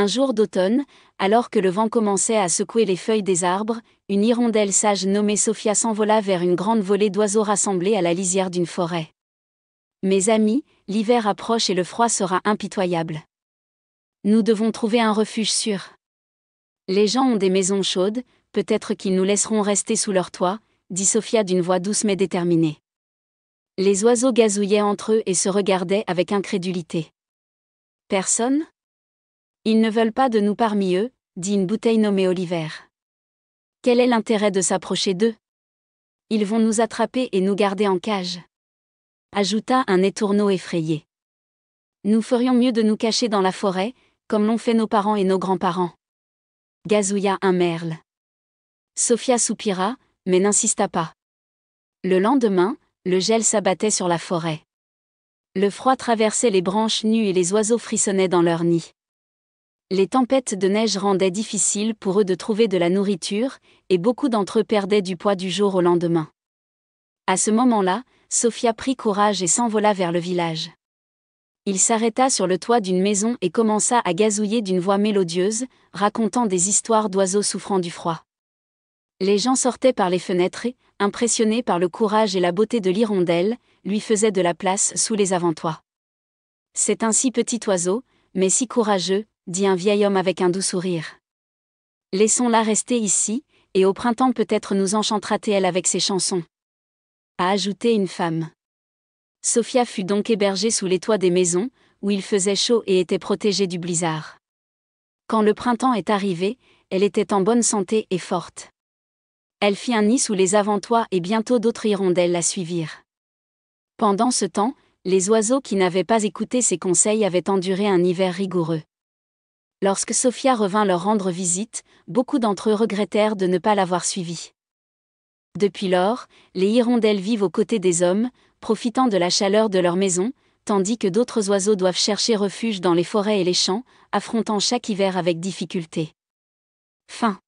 Un jour d'automne, alors que le vent commençait à secouer les feuilles des arbres, une hirondelle sage nommée Sophia s'envola vers une grande volée d'oiseaux rassemblés à la lisière d'une forêt. Mes amis, l'hiver approche et le froid sera impitoyable. Nous devons trouver un refuge sûr. Les gens ont des maisons chaudes, peut-être qu'ils nous laisseront rester sous leur toit, dit Sophia d'une voix douce mais déterminée. Les oiseaux gazouillaient entre eux et se regardaient avec incrédulité. Personne ? Ils ne veulent pas de nous parmi eux, dit une bouteille nommée Oliver. Quel est l'intérêt de s'approcher d'eux ? Ils vont nous attraper et nous garder en cage, ajouta un étourneau effrayé. Nous ferions mieux de nous cacher dans la forêt, comme l'ont fait nos parents et nos grands-parents, gazouilla un merle. Sophia soupira, mais n'insista pas. Le lendemain, le gel s'abattait sur la forêt. Le froid traversait les branches nues et les oiseaux frissonnaient dans leurs nids. Les tempêtes de neige rendaient difficile pour eux de trouver de la nourriture, et beaucoup d'entre eux perdaient du poids du jour au lendemain. À ce moment-là, Sophia prit courage et s'envola vers le village. Il s'arrêta sur le toit d'une maison et commença à gazouiller d'une voix mélodieuse, racontant des histoires d'oiseaux souffrant du froid. Les gens sortaient par les fenêtres et, impressionnés par le courage et la beauté de l'hirondelle, lui faisaient de la place sous les avant-toits. « C'est un si petit oiseau, mais si courageux », dit un vieil homme avec un doux sourire. « Laissons-la rester ici, et au printemps peut-être nous enchantera-t-elle avec ses chansons. » A ajouté une femme. Sophia fut donc hébergée sous les toits des maisons, où il faisait chaud et était protégée du blizzard. Quand le printemps est arrivé, elle était en bonne santé et forte. Elle fit un nid sous les avant-toits et bientôt d'autres hirondelles la suivirent. Pendant ce temps, les oiseaux qui n'avaient pas écouté ses conseils avaient enduré un hiver rigoureux. Lorsque Sophia revint leur rendre visite, beaucoup d'entre eux regrettèrent de ne pas l'avoir suivie. Depuis lors, les hirondelles vivent aux côtés des hommes, profitant de la chaleur de leur maison, tandis que d'autres oiseaux doivent chercher refuge dans les forêts et les champs, affrontant chaque hiver avec difficulté. Fin.